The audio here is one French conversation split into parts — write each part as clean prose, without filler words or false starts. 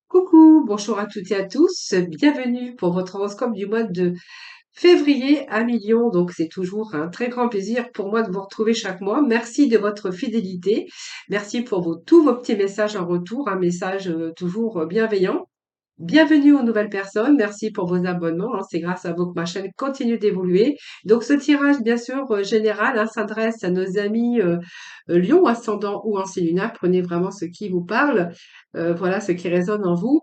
Coucou, bonjour à toutes et à tous, bienvenue pour votre horoscope du mois de février à Million. Donc c'est toujours un très grand plaisir pour moi de vous retrouver chaque mois. Merci de votre fidélité, merci pour tous vos petits messages en retour, un message toujours bienveillant. Bienvenue aux nouvelles personnes, merci pour vos abonnements, hein, c'est grâce à vous que ma chaîne continue d'évoluer. Donc ce tirage, bien sûr, général, hein, s'adresse à nos amis Lion, ascendant ou ancien lunaire. Prenez vraiment ce qui vous parle, voilà ce qui résonne en vous.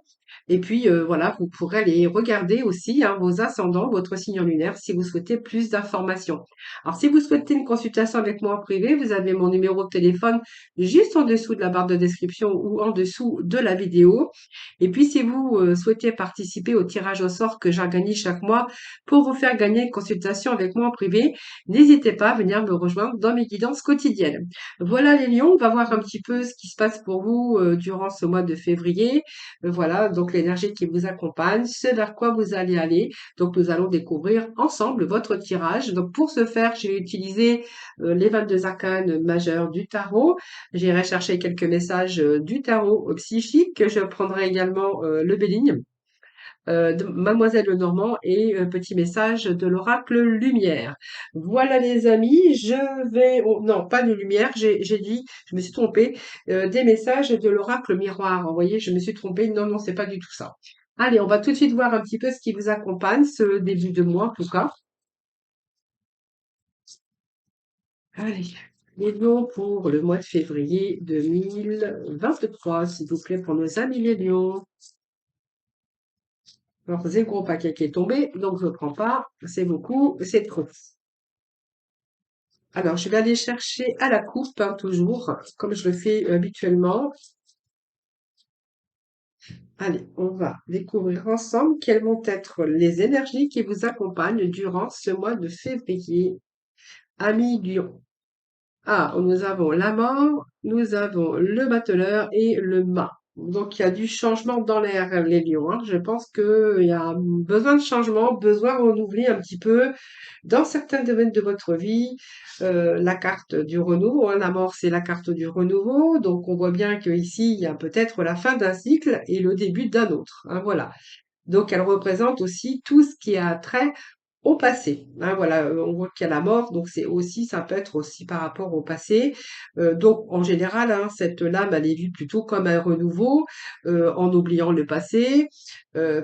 Et puis voilà, vous pourrez aller regarder aussi hein, vos ascendants, votre signe lunaire, si vous souhaitez plus d'informations. Alors si vous souhaitez une consultation avec moi en privé, vous avez mon numéro de téléphone juste en dessous de la barre de description ou en dessous de la vidéo. Et puis, si vous souhaitez participer au tirage au sort que j'organise chaque mois pour vous faire gagner une consultation avec moi en privé, n'hésitez pas à venir me rejoindre dans mes guidances quotidiennes. Voilà les lions, on va voir un petit peu ce qui se passe pour vous durant ce mois de février. Voilà, donc l'énergie qui vous accompagne, ce vers quoi vous allez aller. Donc, nous allons découvrir ensemble votre tirage. Donc, pour ce faire, j'ai utilisé les 22 arcanes majeurs du tarot. J'irai chercher quelques messages du tarot psychique. Je prendrai également le Béligne, de Mademoiselle Lenormand et petit message de l'oracle Lumière. Voilà les amis, je vais... oh, non, pas de Lumière, j'ai dit, je me suis trompée, des messages de l'oracle Miroir. Vous voyez, je me suis trompée. Non, non, c'est pas du tout ça. Allez, on va tout de suite voir un petit peu ce qui vous accompagne ce début de mois, en tout cas. Allez, les lions pour le mois de février 2023, s'il vous plaît, pour nos amis les lions. Alors, c'est le gros paquet qui est tombé, donc je ne prends pas. C'est beaucoup, c'est trop. Alors, je vais aller chercher à la coupe, hein, toujours, comme je le fais habituellement. Allez, on va découvrir ensemble quelles vont être les énergies qui vous accompagnent durant ce mois de février. Amis lions. Ah, nous avons la mort, nous avons le battleur et le mât. Donc, il y a du changement dans l'air, les lions, hein. Je pense qu'il y a besoin de changement, besoin de renouveler un petit peu dans certains domaines de votre vie. La carte du renouveau, hein. La mort, c'est la carte du renouveau. Donc, on voit bien qu'ici, il y a peut-être la fin d'un cycle et le début d'un autre, hein, voilà. Donc, elle représente aussi tout ce qui a trait au passé, hein, voilà, on voit qu'il y a la mort, donc c'est aussi, ça peut être aussi par rapport au passé. Donc, en général, hein, cette lame, elle est vue plutôt comme un renouveau, en oubliant le passé,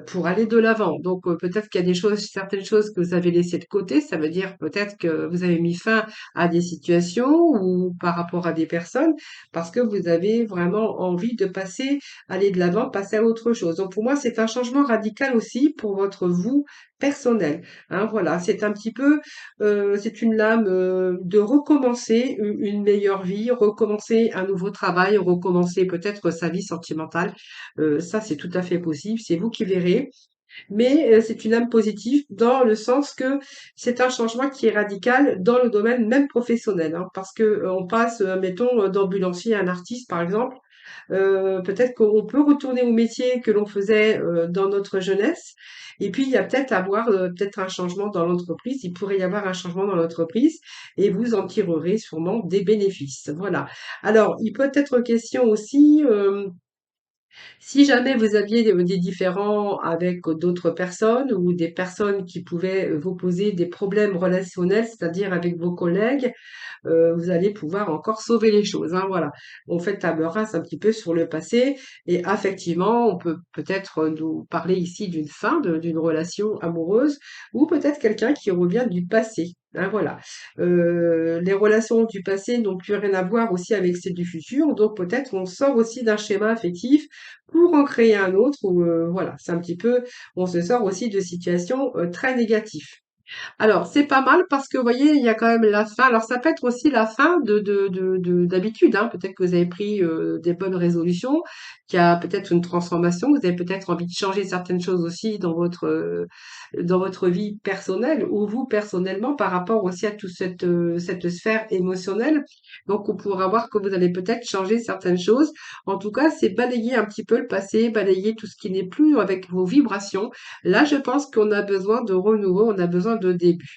pour aller de l'avant. Donc, peut-être qu'il y a des choses, certaines choses que vous avez laissées de côté. Ça veut dire peut-être que vous avez mis fin à des situations ou par rapport à des personnes parce que vous avez vraiment envie de passer, aller de l'avant, passer à autre chose. Donc, pour moi, c'est un changement radical aussi pour votre vous personnel. Hein, voilà, c'est un petit peu, c'est une lame de recommencer une meilleure vie, recommencer un nouveau travail, recommencer peut-être sa vie sentimentale. Ça, c'est tout à fait possible, c'est vous qui verrez. Mais c'est une âme positive dans le sens que c'est un changement qui est radical dans le domaine même professionnel, hein, parce que on passe, mettons, d'ambulancier à un artiste, par exemple. Peut-être qu'on peut retourner au métier que l'on faisait dans notre jeunesse. Et puis, il y a peut-être à avoir peut-être un changement dans l'entreprise. Il pourrait y avoir un changement dans l'entreprise et vous en tirerez sûrement des bénéfices. Voilà. Alors, il peut être question aussi, si jamais vous aviez des différends avec d'autres personnes ou des personnes qui pouvaient vous poser des problèmes relationnels, c'est-à-dire avec vos collègues, vous allez pouvoir encore sauver les choses, hein, voilà. On fait table rase un petit peu sur le passé et effectivement, on peut peut-être nous parler ici d'une fin d'une relation amoureuse ou peut-être quelqu'un qui revient du passé. Hein, voilà. Les relations du passé n'ont plus rien à voir aussi avec celles du futur, donc peut-être on sort aussi d'un schéma affectif pour en créer un autre. Ou voilà, c'est un petit peu, on se sort aussi de situations très négatives. Alors, c'est pas mal parce que, vous voyez, il y a quand même la fin. Alors, ça peut être aussi la fin d'habitude, hein. Peut-être que vous avez pris des bonnes résolutions, qu'il y a peut-être une transformation, vous avez peut-être envie de changer certaines choses aussi dans votre vie personnelle ou vous personnellement par rapport aussi à toute cette sphère émotionnelle. Donc, on pourra voir que vous allez peut-être changer certaines choses. En tout cas, c'est balayer un petit peu le passé, balayer tout ce qui n'est plus avec vos vibrations. Là, je pense qu'on a besoin de renouveau, on a besoin de début.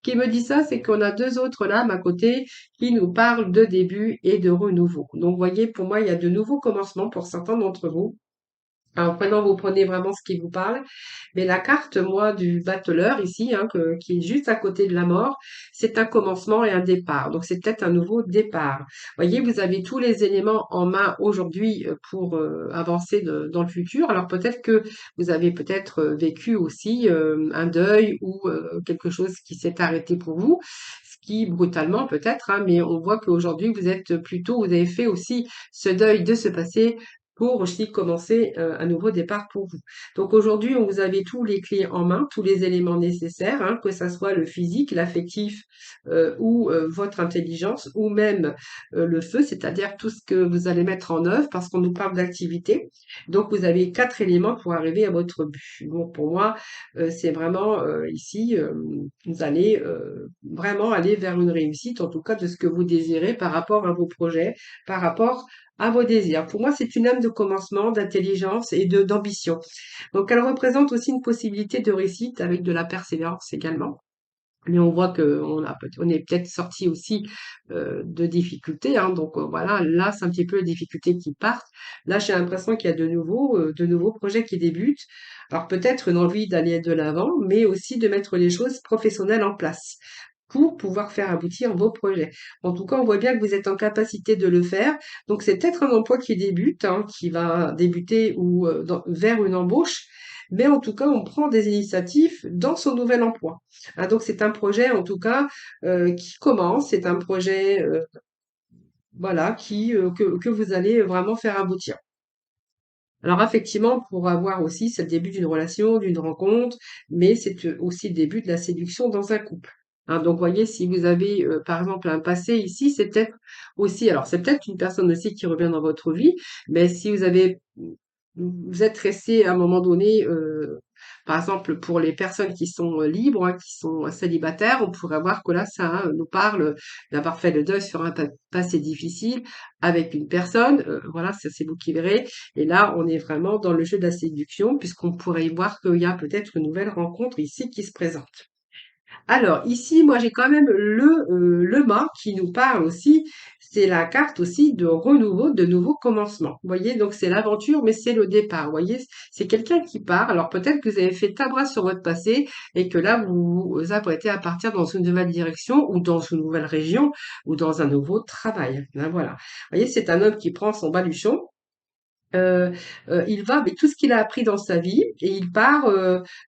Ce qui me dit ça, c'est qu'on a deux autres lames à côté qui nous parlent de début et de renouveau. Donc, vous voyez, pour moi, il y a de nouveaux commencements pour certains d'entre vous. Alors maintenant, vous prenez vraiment ce qui vous parle. Mais la carte, moi, du battleur ici, hein, qui est juste à côté de la mort, c'est un commencement et un départ. Donc c'est peut-être un nouveau départ. Voyez, vous avez tous les éléments en main aujourd'hui pour avancer dans le futur. Alors peut-être que vous avez peut-être vécu aussi un deuil ou quelque chose qui s'est arrêté pour vous. Ce qui, brutalement peut-être, hein, mais on voit qu'aujourd'hui, vous êtes plutôt, vous avez fait aussi ce deuil de ce passé pour aussi commencer un nouveau départ pour vous. Donc aujourd'hui, on vous avez tous les clés en main, tous les éléments nécessaires, hein, que ça soit le physique, l'affectif ou votre intelligence, ou même le feu, c'est-à-dire tout ce que vous allez mettre en œuvre, parce qu'on nous parle d'activité. Donc vous avez 4 éléments pour arriver à votre but. Bon, pour moi, c'est vraiment ici, vous allez vraiment aller vers une réussite, en tout cas de ce que vous désirez par rapport à vos projets, par rapport à vos désirs. Pour moi, c'est une âme de commencement, d'intelligence et de d'ambition. Donc, elle représente aussi une possibilité de réussite avec de la persévérance également. Mais on voit on est peut-être sorti aussi de difficultés, hein. Donc voilà, là, c'est un petit peu les difficultés qui partent. Là, j'ai l'impression qu'il y a de nouveaux projets qui débutent. Alors peut-être une envie d'aller de l'avant, mais aussi de mettre les choses professionnelles en place pour pouvoir faire aboutir vos projets. En tout cas, on voit bien que vous êtes en capacité de le faire. Donc c'est peut-être un emploi qui débute, hein, qui va débuter ou vers une embauche. Mais en tout cas, on prend des initiatives dans son nouvel emploi. Ah, donc c'est un projet en tout cas qui commence, c'est un projet voilà que vous allez vraiment faire aboutir. Alors effectivement, pour avoir aussi, c'est le début d'une relation, d'une rencontre, mais c'est aussi le début de la séduction dans un couple. Hein, donc voyez, si vous avez par exemple un passé ici, c'est peut-être aussi, alors c'est peut-être une personne aussi qui revient dans votre vie, mais si vous avez vous êtes resté à un moment donné, par exemple, pour les personnes qui sont libres, hein, qui sont célibataires, on pourrait voir que là, ça nous parle d'avoir fait le deuil sur un passé difficile avec une personne. Voilà, ça c'est vous qui verrez. Et là, on est vraiment dans le jeu de la séduction, puisqu'on pourrait y voir qu'il y a peut-être une nouvelle rencontre ici qui se présente. Alors ici, moi j'ai quand même le mât qui nous parle aussi. C'est la carte aussi de renouveau, de nouveau commencement. Vous voyez, donc c'est l'aventure, mais c'est le départ. Vous voyez, c'est quelqu'un qui part. Alors peut-être que vous avez fait table rase sur votre passé et que là vous vous apprêtez à partir dans une nouvelle direction ou dans une nouvelle région ou dans un nouveau travail. Hein, voilà. Vous voyez, c'est un homme qui prend son baluchon Heu il va avec tout ce qu'il a appris dans sa vie et il part,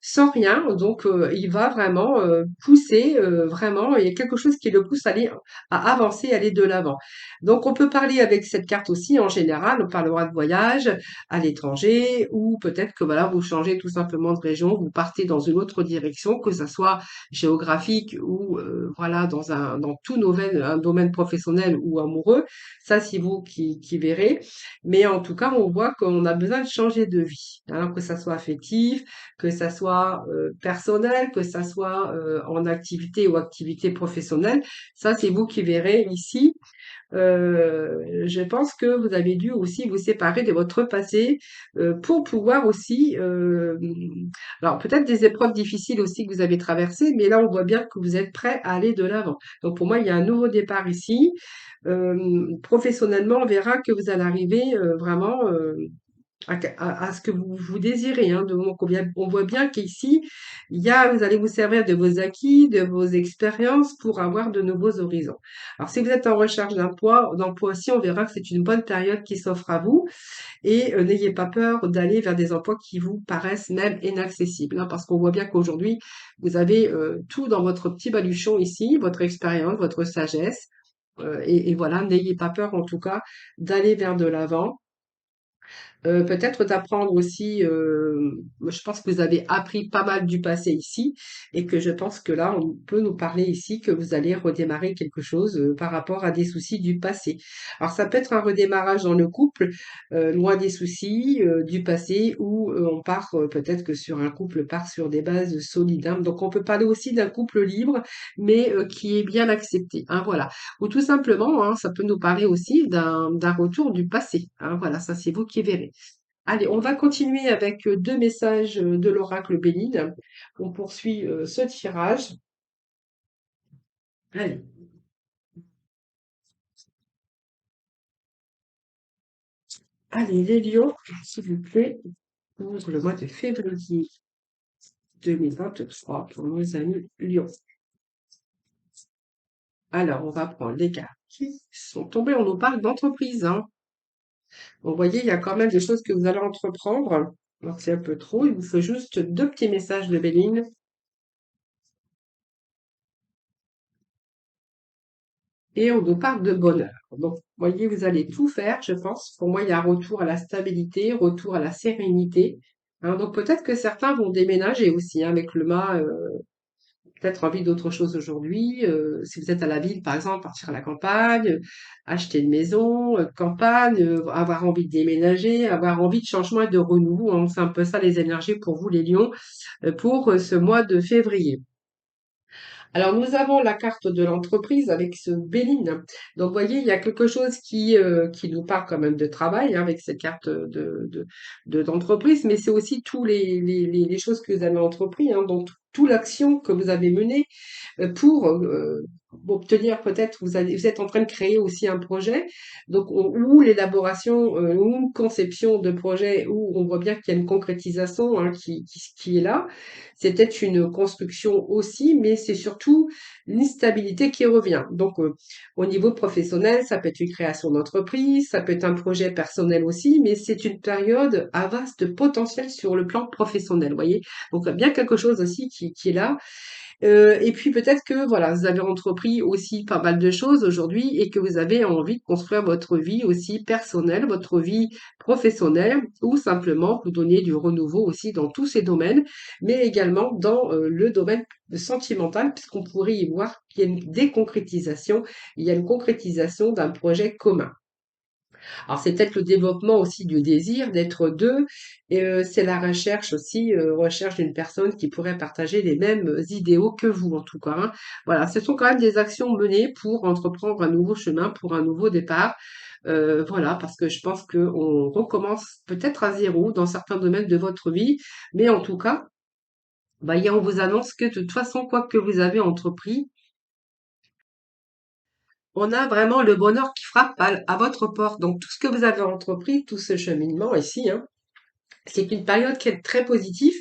sans rien. Donc il va vraiment, pousser, vraiment il y a quelque chose qui le pousse à avancer, aller de l'avant. Donc on peut parler avec cette carte aussi en général, on parlera de voyage à l'étranger ou peut-être que voilà, vous changez tout simplement de région, vous partez dans une autre direction, que ça soit géographique ou voilà dans tout domaine un domaine professionnel ou amoureux. Ça, c'est vous qui verrez. Mais en tout cas, on voit qu'on a besoin de changer de vie, hein, que ça soit affectif, que ça soit personnel, que ça soit en activité ou activité professionnelle. Ça, c'est vous qui verrez ici. Je pense que vous avez dû aussi vous séparer de votre passé pour pouvoir aussi, alors peut-être des épreuves difficiles aussi que vous avez traversées, mais là on voit bien que vous êtes prêt à aller de l'avant. Donc pour moi, il y a un nouveau départ ici. Professionnellement, on verra que vous allez arriver vraiment à ce que vous désirez. Hein. Donc, on voit bien qu'ici, vous allez vous servir de vos acquis, de vos expériences pour avoir de nouveaux horizons. Alors, si vous êtes en recherche d'emploi aussi, on verra que c'est une bonne période qui s'offre à vous et n'ayez pas peur d'aller vers des emplois qui vous paraissent même inaccessibles, hein, parce qu'on voit bien qu'aujourd'hui, vous avez tout dans votre petit baluchon ici, votre expérience, votre sagesse. Et voilà, n'ayez pas peur en tout cas d'aller vers de l'avant. Peut-être d'apprendre aussi, je pense que vous avez appris pas mal du passé ici et que je pense que là, on peut nous parler ici que vous allez redémarrer quelque chose par rapport à des soucis du passé. Alors ça peut être un redémarrage dans le couple, loin des soucis du passé ou on part peut-être que sur un couple part sur des bases solides. Hein. Donc on peut parler aussi d'un couple libre mais qui est bien accepté. Hein, voilà. Ou tout simplement, hein, ça peut nous parler aussi d'un retour du passé. Hein, voilà, ça c'est vous qui verrez. Allez, on va continuer avec 2 messages de l'oracle Béline. On poursuit ce tirage. Allez, allez, les lions, s'il vous plaît. pour le mois de février 2023 pour nos amis Lion. Alors, on va prendre les cartes qui sont tombées. On nous parle d'entreprise, hein. Vous voyez, il y a quand même des choses que vous allez entreprendre. Donc, c'est un peu trop. Il vous faut juste deux petits messages de Béline. Et on nous parle de bonheur. Donc, vous voyez, vous allez tout faire, je pense. Pour moi, il y a un retour à la stabilité, retour à la sérénité. Hein, donc, peut-être que certains vont déménager aussi, hein, avec le mât, peut-être envie d'autre chose aujourd'hui. Si vous êtes à la ville, par exemple, partir à la campagne, acheter une maison, campagne, avoir envie de déménager, avoir envie de changement et de renouveau, hein. C'est un peu ça les énergies pour vous, les lions, pour ce mois de février. Alors, nous avons la carte de l'entreprise avec ce Béline. Donc, vous voyez, il y a quelque chose qui nous parle quand même de travail, hein, avec cette carte d'entreprise, mais c'est aussi tous les choses que vous avez entrepris, hein, donc toute l'action que vous avez menée pour obtenir peut-être, vous êtes en train de créer aussi un projet, donc ou l'élaboration ou une conception de projet où on voit bien qu'il y a une concrétisation, hein, qui est là. C'est peut-être une construction aussi, mais c'est surtout une stabilité qui revient. Donc, au niveau professionnel, ça peut être une création d'entreprise, ça peut être un projet personnel aussi, mais c'est une période à vaste potentiel sur le plan professionnel, vous voyez. Donc, il y a bien quelque chose aussi qui est là. Et puis peut-être que voilà, vous avez entrepris aussi pas mal de choses aujourd'hui et que vous avez envie de construire votre vie aussi personnelle, votre vie professionnelle ou simplement vous donner du renouveau aussi dans tous ces domaines, mais également dans le domaine sentimental, puisqu'on pourrait y voir qu'il y a une déconcrétisation, il y a une concrétisation d'un projet commun. Alors c'est peut-être le développement aussi du désir d'être deux, et c'est la recherche aussi, recherche d'une personne qui pourrait partager les mêmes idéaux que vous en tout cas, hein. Voilà, ce sont quand même des actions menées pour entreprendre un nouveau chemin, pour un nouveau départ. Voilà, parce que je pense qu'on recommence peut-être à zéro dans certains domaines de votre vie, mais en tout cas, bah, on vous annonce que de toute façon, quoi que vous avez entrepris, on a vraiment le bonheur qui frappe à votre porte. Donc tout ce que vous avez entrepris, tout ce cheminement ici, hein, c'est une période qui est très positive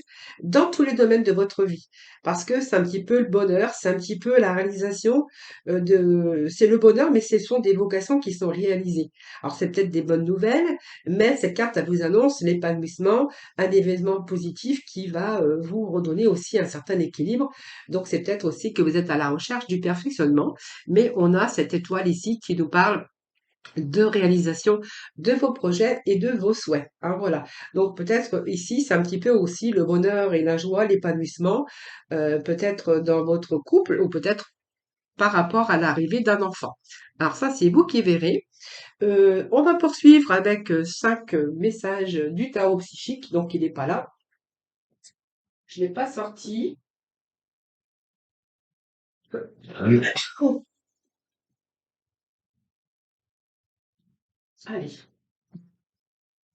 dans tous les domaines de votre vie. Parce que c'est un petit peu le bonheur, c'est un petit peu la réalisation c'est le bonheur, mais ce sont des vocations qui sont réalisées. Alors c'est peut-être des bonnes nouvelles, mais cette carte, elle vous annonce l'épanouissement, un événement positif qui va vous redonner aussi un certain équilibre. Donc c'est peut-être aussi que vous êtes à la recherche du perfectionnement, mais on a cette étoile ici qui nous parle de réalisation de vos projets et de vos souhaits, hein, voilà. Donc peut-être ici, c'est un petit peu aussi le bonheur et la joie, l'épanouissement, peut-être dans votre couple ou peut-être par rapport à l'arrivée d'un enfant. Alors ça, c'est vous qui verrez. On va poursuivre avec 5 messages du tarot psychique, donc il n'est pas là. Je ne l'ai pas sorti. Allez,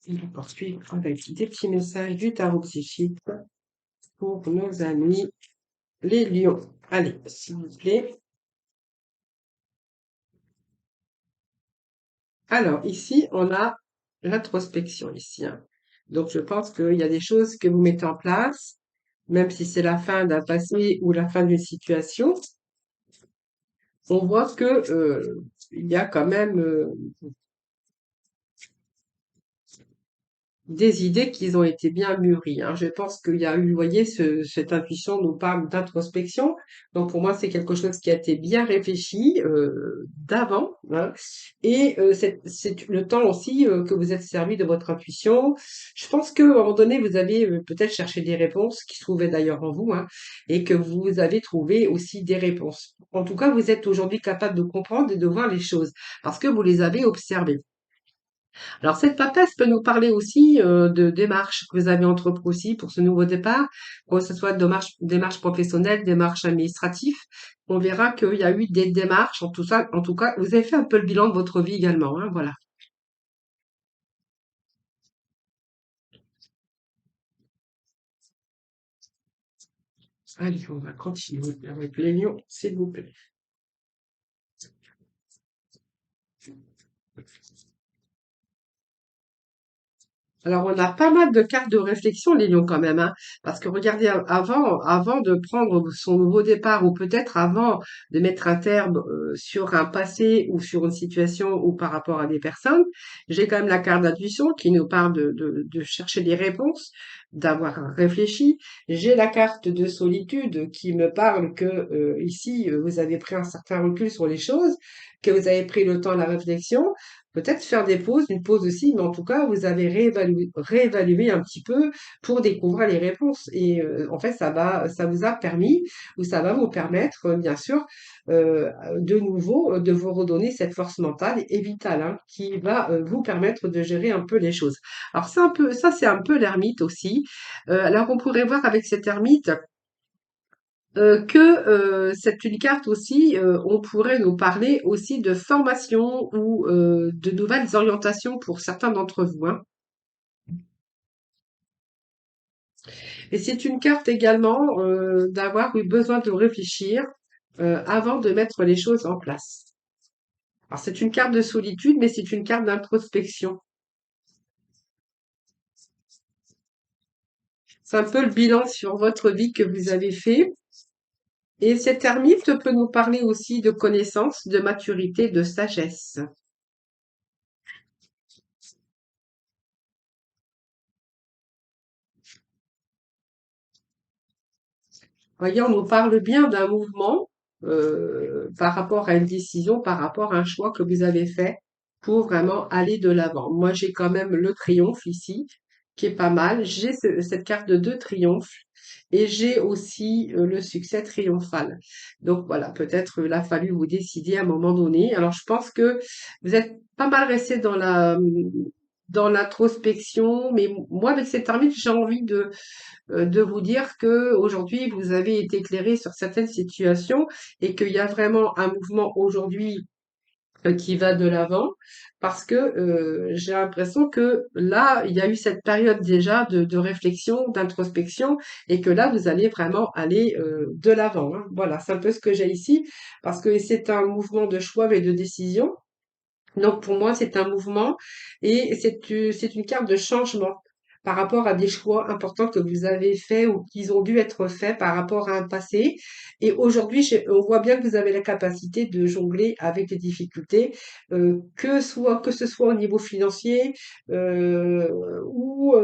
on va poursuivre avec des petits messages du tarot psychique pour nos amis les lions. Allez, s'il vous plaît. Alors, ici, on a l'introspection ici, hein. Donc, je pense qu'il y a des choses que vous mettez en place, même si c'est la fin d'un passé ou la fin d'une situation. On voit que il y a quand même des idées qui ont été bien mûries, hein. Je pense qu'il y a eu, vous voyez, cette intuition nous parle d'introspection. Donc pour moi, c'est quelque chose qui a été bien réfléchi d'avant, hein. Et c'est le temps aussi que vous êtes servi de votre intuition. Je pense qu'à un moment donné, vous avez peut-être cherché des réponses qui se trouvaient d'ailleurs en vous, hein, et que vous avez trouvé aussi des réponses. En tout cas, vous êtes aujourd'hui capable de comprendre et de voir les choses parce que vous les avez observées. Alors cette papesse peut nous parler aussi de démarches que vous avez entreprises aussi pour ce nouveau départ, que ce soit démarches professionnelles, démarches administratives. On verra qu'il y a eu des démarches, en tout cas, vous avez fait un peu le bilan de votre vie également, hein, voilà. Allez, on va continuer avec les lions, s'il vous plaît. Alors, on a pas mal de cartes de réflexion, les lions, quand même, hein, parce que regardez, avant de prendre son nouveau départ, ou peut-être avant de mettre un terme sur un passé ou sur une situation ou par rapport à des personnes, j'ai quand même la carte d'intuition qui nous parle de chercher des réponses, d'avoir réfléchi. J'ai la carte de solitude qui me parle que ici, vous avez pris un certain recul sur les choses, que vous avez pris le temps de la réflexion. Peut-être faire des pauses, une pause aussi, mais en tout cas, vous avez réévalué un petit peu pour découvrir les réponses. Et en fait, ça vous a permis, ou ça va vous permettre, bien sûr, de nouveau, de vous redonner cette force mentale et vitale, hein, qui va vous permettre de gérer un peu les choses. Alors, c'est un peu, ça, c'est un peu l'ermite aussi. Alors, on pourrait voir avec cet ermite que c'est une carte aussi, on pourrait nous parler aussi de formation ou de nouvelles orientations pour certains d'entre vous, hein. Et c'est une carte également d'avoir eu besoin de réfléchir avant de mettre les choses en place. Alors c'est une carte de solitude, mais c'est une carte d'introspection. C'est un peu le bilan sur votre vie que vous avez fait. Et cette ermite peut nous parler aussi de connaissance, de maturité, de sagesse. Voyez, on nous parle bien d'un mouvement par rapport à une décision, par rapport à un choix que vous avez fait pour vraiment aller de l'avant. Moi, j'ai quand même le triomphe ici, qui est pas mal. J'ai cette carte de deux triomphes et j'ai aussi le succès triomphal. Donc voilà, peut-être il a fallu vous décider à un moment donné. Alors, je pense que vous êtes pas mal resté dans l'introspection, mais moi, avec cette ermite, j'ai envie de vous dire que aujourd'hui vous avez été éclairé sur certaines situations et qu'il y a vraiment un mouvement aujourd'hui qui va de l'avant parce que j'ai l'impression que là il y a eu cette période déjà de réflexion, d'introspection et que là vous allez vraiment aller de l'avant, hein. Voilà, c'est un peu ce que j'ai ici parce que c'est un mouvement de choix et de décision. Donc pour moi, c'est un mouvement et c'est une carte de changement par rapport à des choix importants que vous avez faits ou qui ont dû être faits par rapport à un passé. Et aujourd'hui, on voit bien que vous avez la capacité de jongler avec les difficultés, que ce soit au niveau financier ou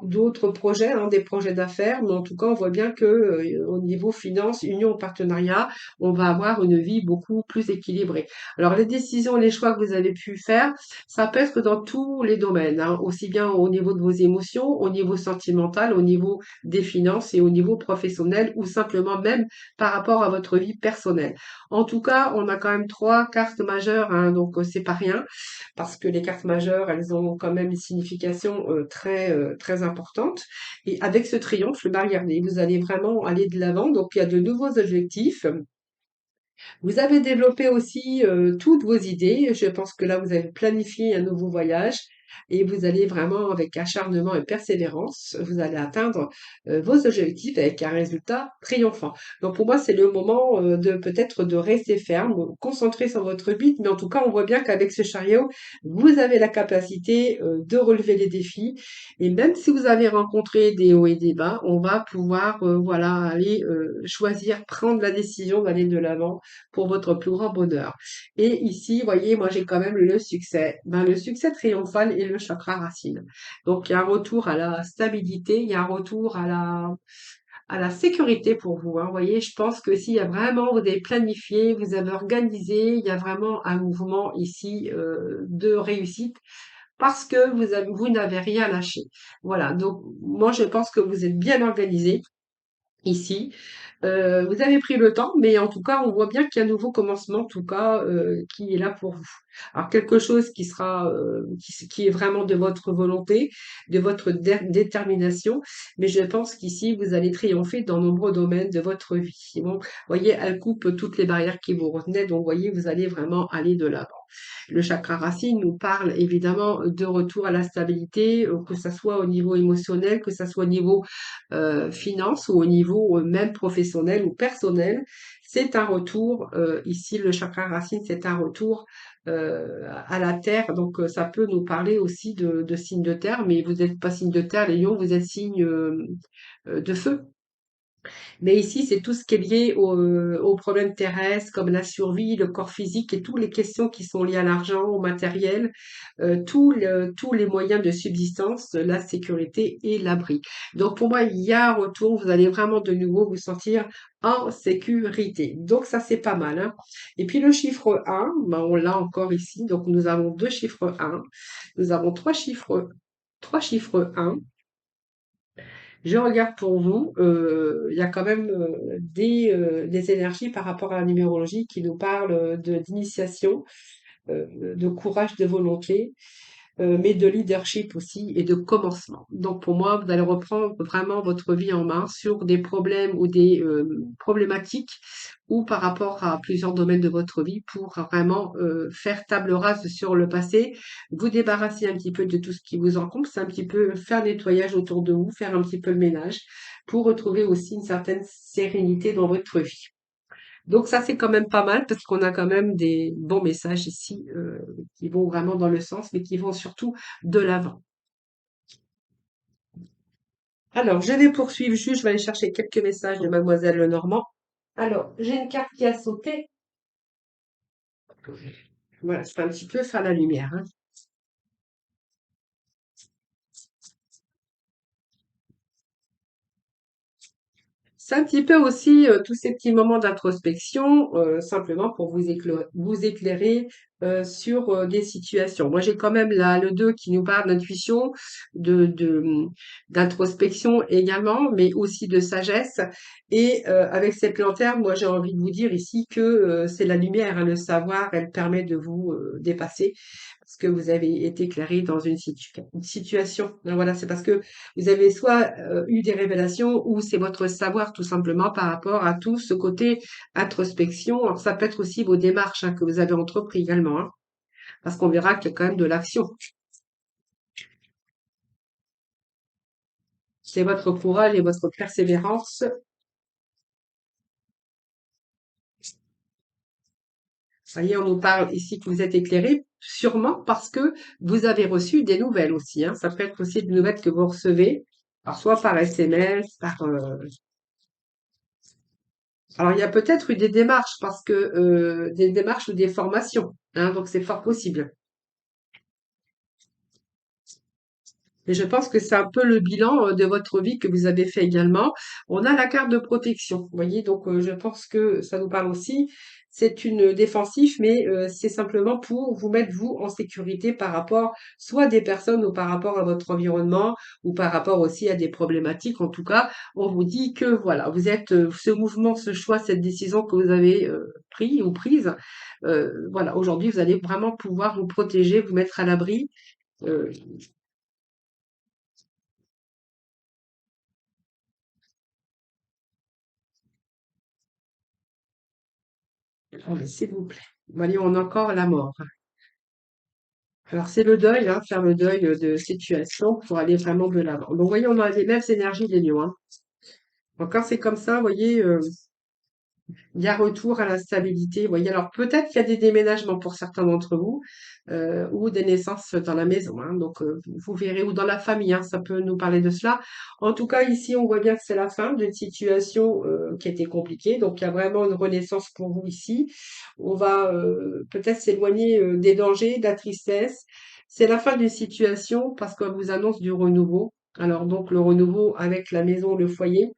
d'autres projets, hein, des projets d'affaires. Mais en tout cas, on voit bien que au niveau finance, union, partenariat, on va avoir une vie beaucoup plus équilibrée. Alors, les décisions, les choix que vous avez pu faire, ça peut être dans tous les domaines, hein, aussi bien au niveau de vos émotions, au niveau sentimental, au niveau des finances et au niveau professionnel ou simplement même par rapport à votre vie personnelle. En tout cas, on a quand même trois cartes majeures, hein, donc c'est pas rien parce que les cartes majeures, elles ont quand même une signification très importante. Et avec ce triomphe, bah, regardez, vous allez vraiment aller de l'avant. Donc, il y a de nouveaux objectifs. Vous avez développé aussi toutes vos idées. Je pense que là, vous avez planifié un nouveau voyage et vous allez vraiment, avec acharnement et persévérance, vous allez atteindre vos objectifs avec un résultat triomphant. Donc pour moi, c'est le moment de peut-être de rester ferme, concentrer sur votre but, mais en tout cas, on voit bien qu'avec ce chariot, vous avez la capacité de relever les défis. Et même si vous avez rencontré des hauts et des bas, on va pouvoir voilà aller choisir, prendre la décision d'aller de l'avant pour votre plus grand bonheur. Et ici, vous voyez, moi j'ai quand même le succès. Ben, le succès triomphal et le chakra racine. Donc il y a un retour à la stabilité, il y a un retour à la sécurité pour vous, hein. Vous voyez, je pense que s'il y a vraiment, vous avez planifié, vous avez organisé, il y a vraiment un mouvement ici de réussite parce que vous n'avez rien lâché. Voilà, donc moi je pense que vous êtes bien organisé ici. Vous avez pris le temps, mais en tout cas, on voit bien qu'il y a un nouveau commencement, en tout cas, qui est là pour vous. Alors quelque chose qui sera, qui est vraiment de votre volonté, de votre détermination, mais je pense qu'ici, vous allez triompher dans nombreux domaines de votre vie. Bon, vous voyez, elle coupe toutes les barrières qui vous retenaient, donc vous voyez, vous allez vraiment aller de l'avant. Le chakra racine nous parle évidemment de retour à la stabilité, que ça soit au niveau émotionnel, que ça soit au niveau finance ou au niveau même professionnel ou personnel. C'est un retour, ici le chakra racine, c'est un retour à la terre. Donc, ça peut nous parler aussi de signes de terre, mais vous n'êtes pas signe de terre, les lions, vous êtes signe de feu. Mais ici, c'est tout ce qui est lié aux problèmes terrestres, comme la survie, le corps physique et toutes les questions qui sont liées à l'argent, au matériel, tous les moyens de subsistance, la sécurité et l'abri. Donc pour moi, il y a un retour, vous allez vraiment de nouveau vous sentir en sécurité. Donc ça, c'est pas mal, hein. Et puis le chiffre 1, ben, on l'a encore ici. Donc nous avons deux chiffres 1, nous avons trois chiffres 1. Je regarde pour vous, il y a quand même des énergies par rapport à la numérologie qui nous parlent d'initiation, de courage, de volonté, mais de leadership aussi et de commencement. Donc pour moi, vous allez reprendre vraiment votre vie en main sur des problèmes ou des problématiques ou par rapport à plusieurs domaines de votre vie pour vraiment faire table rase sur le passé, vous débarrasser un petit peu de tout ce qui vous encombre, c'est un petit peu faire nettoyage autour de vous, faire un petit peu le ménage pour retrouver aussi une certaine sérénité dans votre vie. Donc ça, c'est quand même pas mal parce qu'on a quand même des bons messages ici qui vont vraiment dans le sens, mais qui vont surtout de l'avant. Alors, je vais poursuivre juste, je vais aller chercher quelques messages de Mademoiselle Lenormand. Alors, j'ai une carte qui a sauté. Voilà, je peux un petit peu faire la lumière, hein. C'est un petit peu aussi tous ces petits moments d'introspection, simplement pour vous éclairer sur des situations. Moi, j'ai quand même là le 2 qui nous parle d'intuition, d'introspection également, mais aussi de sagesse. Et avec cette lanterne, moi, j'ai envie de vous dire ici que c'est la lumière, hein, le savoir, elle permet de vous dépasser parce que vous avez été éclairé dans une situation. Donc voilà, c'est parce que vous avez soit eu des révélations ou c'est votre savoir tout simplement par rapport à tout ce côté introspection. Alors ça peut être aussi vos démarches hein, que vous avez entrepris également, hein, parce qu'on verra qu'il y a quand même de l'action. C'est votre courage et votre persévérance. Vous voyez, on nous parle ici que vous êtes éclairé, sûrement parce que vous avez reçu des nouvelles aussi, hein. Ça peut être aussi des nouvelles que vous recevez, alors soit par SMS, alors, il y a peut-être eu des démarches parce que des démarches ou des formations, hein, donc c'est fort possible. Et je pense que c'est un peu le bilan de votre vie que vous avez fait également. On a la carte de protection, vous voyez, donc je pense que ça nous parle aussi. C'est une défensif, mais c'est simplement pour vous mettre vous en sécurité par rapport soit à des personnes ou par rapport à votre environnement ou par rapport aussi à des problématiques. En tout cas, on vous dit que voilà, vous êtes ce mouvement, ce choix, cette décision que vous avez pris ou prise. Voilà, aujourd'hui, vous allez vraiment pouvoir vous protéger, vous mettre à l'abri. Euh, Oh, mais s'il vous plaît. Voyons, on a encore la mort. Alors, c'est le deuil, hein, faire le deuil de situation pour aller vraiment de l'avant. Donc, voyez, on a les mêmes énergies des lions, hein. Encore, c'est comme ça, vous voyez, il y a retour à la stabilité. Vous voyez, alors peut-être qu'il y a des déménagements pour certains d'entre vous ou des naissances dans la maison, hein. Donc, vous verrez, ou dans la famille, hein, ça peut nous parler de cela. En tout cas, ici, on voit bien que c'est la fin d'une situation qui était compliquée. Donc, il y a vraiment une renaissance pour vous ici. On va peut-être s'éloigner des dangers, de la tristesse. C'est la fin d'une situation parce qu'on vous annonce du renouveau. Alors, donc, le renouveau avec la maison, le foyer.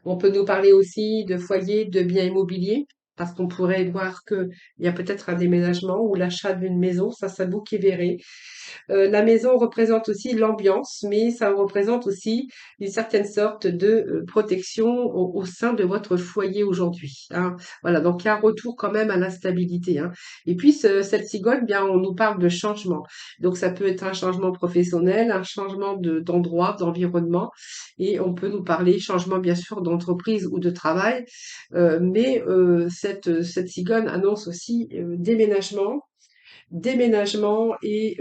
On peut nous parler aussi de foyers, de biens immobiliers, parce qu'on pourrait voir qu'il y a peut-être un déménagement ou l'achat d'une maison, ça vous qui verrez. La maison représente aussi l'ambiance, mais ça représente aussi une certaine sorte de protection au sein de votre foyer aujourd'hui, hein. Voilà, donc il y a un retour quand même à la stabilité, hein. Et puis cette cigogne, bien, on nous parle de changement. Donc ça peut être un changement professionnel, un changement d'endroit, d'environnement, et on peut nous parler changement bien sûr d'entreprise ou de travail, mais cette cigogne annonce aussi déménagement déménagement et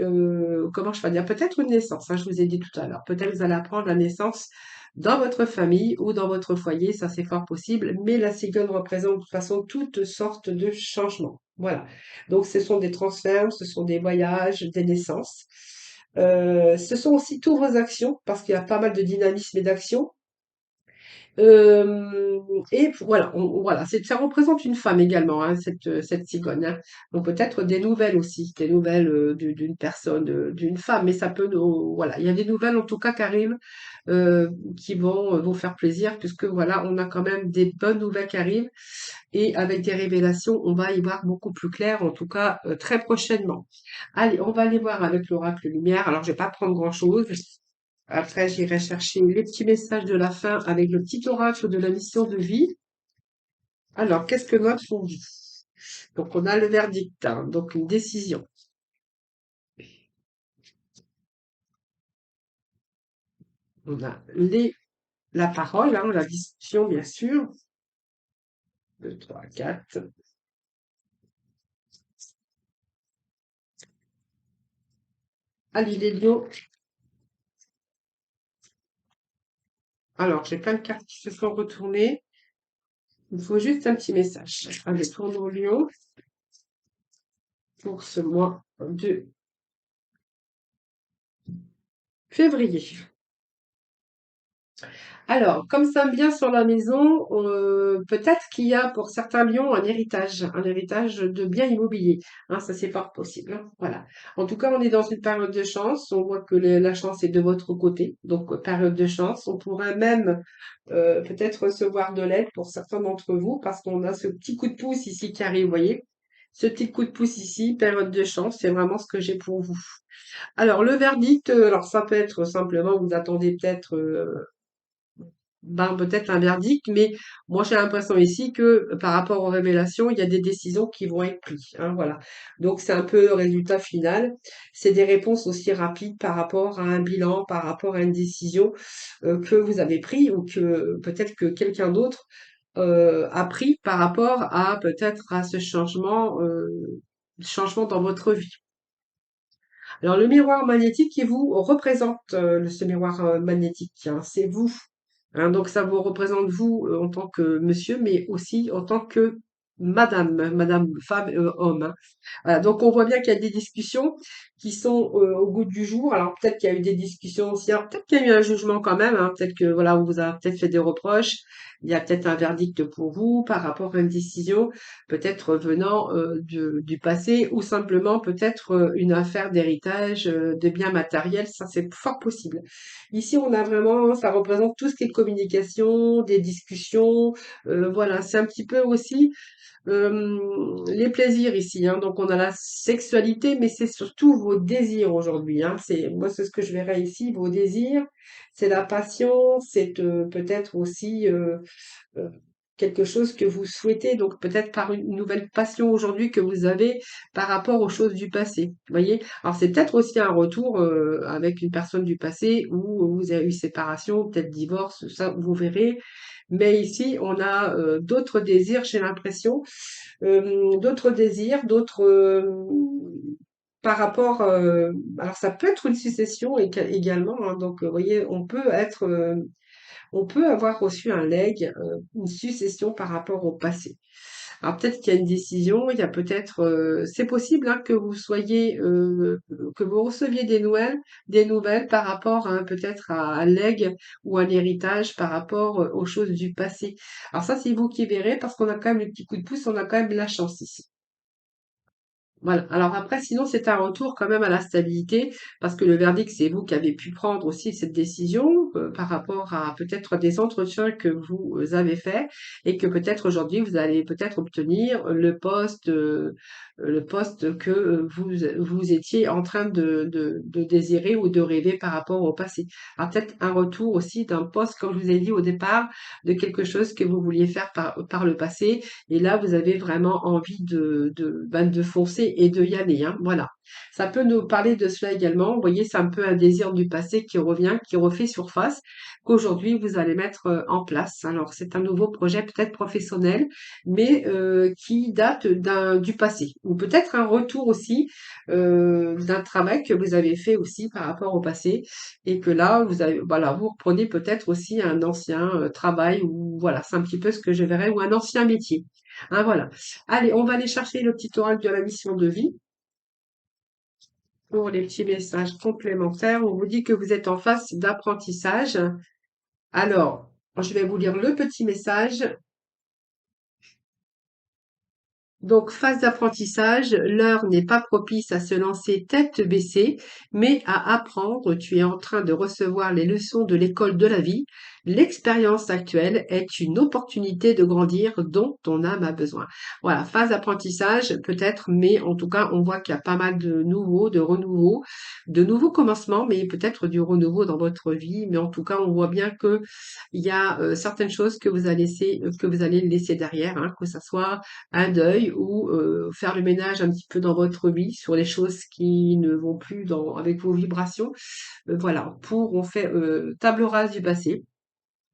comment je peux dire, peut-être une naissance, hein, je vous ai dit tout à l'heure. Peut-être vous allez apprendre la naissance dans votre famille ou dans votre foyer, ça c'est fort possible, mais la cigogne représente de toute façon toutes sortes de changements. Voilà. Donc ce sont des transferts, ce sont des voyages, des naissances. Ce sont aussi tous vos actions, parce qu'il y a pas mal de dynamisme et d'action. Et voilà, voilà, ça représente une femme également, hein, cette cigogne, hein. Donc peut-être des nouvelles aussi, des nouvelles d'une personne, d'une femme, mais ça peut, voilà, il y a des nouvelles en tout cas qui arrivent, qui vont vous faire plaisir, puisque voilà, on a quand même des bonnes nouvelles qui arrivent, et avec des révélations, on va y voir beaucoup plus clair, en tout cas très prochainement. Allez, on va aller voir avec l'oracle lumière. Alors, je vais pas prendre grand-chose. Après, j'irai chercher les petits messages de la fin avec le petit oracle de la mission de vie. Alors, qu'est-ce que notre fond dit? Donc, on a le verdict, hein, donc une décision. On a la parole, hein, la discussion, bien sûr. 2, 3, 4. Allez, les lions. Alors, j'ai plein de cartes qui se sont retournées. Il faut juste un petit message. Allez, tournons au lion pour ce mois de février. Alors, comme ça me vient sur la maison, peut-être qu'il y a pour certains lions un héritage de biens immobiliers. Hein, ça, c'est fort possible, hein, voilà. En tout cas, on est dans une période de chance. On voit que la chance est de votre côté. Donc, période de chance. On pourrait même peut-être recevoir de l'aide pour certains d'entre vous parce qu'on a ce petit coup de pouce ici qui arrive, vous voyez. Ce petit coup de pouce ici, période de chance, c'est vraiment ce que j'ai pour vous. Alors, le verdict, alors ça peut être simplement, vous attendez peut-être ben, peut-être un verdict, mais moi j'ai l'impression ici que par rapport aux révélations, il y a des décisions qui vont être prises, hein, voilà. Donc c'est un peu le résultat final. C'est des réponses aussi rapides par rapport à un bilan, par rapport à une décision que vous avez pris ou que peut-être que quelqu'un d'autre a pris par rapport à peut-être à ce changement dans votre vie. Alors le miroir magnétique qui vous représente, ce miroir magnétique, hein, c'est vous. Hein, donc ça vous représente vous en tant que monsieur, mais aussi en tant que madame, femme, homme, hein. Voilà, donc on voit bien qu'il y a des discussions qui sont au goût du jour. Alors peut-être qu'il y a eu des discussions aussi, alors peut-être qu'il y a eu un jugement quand même, hein, peut-être que voilà, on vous a peut-être fait des reproches, il y a peut-être un verdict pour vous par rapport à une décision, peut-être venant du passé, ou simplement peut-être une affaire d'héritage, de biens matériels, ça c'est fort possible. Ici on a vraiment, ça représente tout ce qui est communication, des discussions, voilà, c'est un petit peu aussi les plaisirs ici, hein. Donc on a la sexualité, mais c'est surtout vos désirs aujourd'hui, hein. Moi c'est ce que je verrais ici, vos désirs, c'est la passion, c'est peut-être aussi euh, quelque chose que vous souhaitez, donc peut-être par une nouvelle passion aujourd'hui que vous avez par rapport aux choses du passé. Vous voyez? Alors c'est peut-être aussi un retour avec une personne du passé où vous avez eu séparation, peut-être divorce, ça vous verrez. Mais ici, on a d'autres désirs, j'ai l'impression, d'autres désirs, d'autres par rapport. Alors ça peut être une succession également, hein. Donc, vous voyez, on peut avoir reçu un legs, une succession par rapport au passé. Alors peut-être qu'il y a une décision, il y a peut-être, c'est possible hein, que vous soyez, que vous receviez des nouvelles par rapport à peut-être à un legs ou un héritage par rapport aux choses du passé. Alors ça, c'est vous qui verrez parce qu'on a quand même le petit coup de pouce, on a quand même de la chance ici. Voilà. Alors après, sinon, c'est un retour quand même à la stabilité, parce que le verdict, c'est vous qui avez pu prendre aussi cette décision par rapport à peut-être des entretiens que vous avez faits et que peut-être aujourd'hui vous allez peut-être obtenir le poste que vous étiez en train de désirer ou de rêver par rapport au passé. Alors peut-être un retour aussi d'un poste, comme je vous ai dit au départ, de quelque chose que vous vouliez faire par le passé et là, vous avez vraiment envie ben, de foncer passer et de y aller, hein, voilà. Ça peut nous parler de cela également. Vous voyez, c'est un peu un désir du passé qui revient, qui refait surface, qu'aujourd'hui vous allez mettre en place. Alors, c'est un nouveau projet peut-être professionnel, mais qui date du passé. Ou peut-être un retour aussi d'un travail que vous avez fait aussi par rapport au passé et que là, vous avez, voilà, vous reprenez peut-être aussi un ancien travail ou voilà, c'est un petit peu ce que je verrais, ou un ancien métier. Hein, voilà. Allez, on va aller chercher le petit oral de la mission de vie pour les petits messages complémentaires. On vous dit que vous êtes en phase d'apprentissage. Alors, je vais vous lire le petit message. Donc, phase d'apprentissage, l'heure n'est pas propice à se lancer tête baissée, mais à apprendre. Tu es en train de recevoir les leçons de l'école de la vie. L'expérience actuelle est une opportunité de grandir dont ton âme a besoin. Voilà, phase d'apprentissage peut-être, mais en tout cas, on voit qu'il y a pas mal de nouveaux, de renouveaux, de nouveaux commencements, mais peut-être du renouveau dans votre vie. Mais en tout cas, on voit bien que il y a certaines choses que vous allez laisser derrière, hein, que ça soit un deuil ou faire le ménage un petit peu dans votre vie sur les choses qui ne vont plus avec vos vibrations. Voilà, on fait table rase du passé.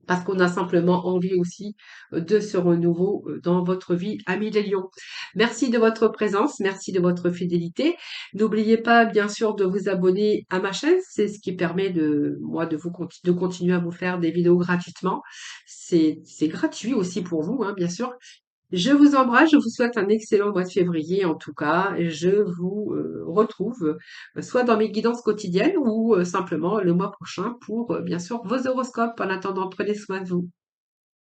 Parce qu'on a simplement envie aussi de ce renouveau dans votre vie, amis les lions. Merci de votre présence, merci de votre fidélité. N'oubliez pas, bien sûr, de vous abonner à ma chaîne. C'est ce qui permet de continuer à vous faire des vidéos gratuitement. C'est gratuit aussi pour vous, hein, bien sûr. Je vous embrasse, je vous souhaite un excellent mois de février en tout cas. Et je vous retrouve soit dans mes guidances quotidiennes ou simplement le mois prochain pour bien sûr vos horoscopes. En attendant, prenez soin de vous.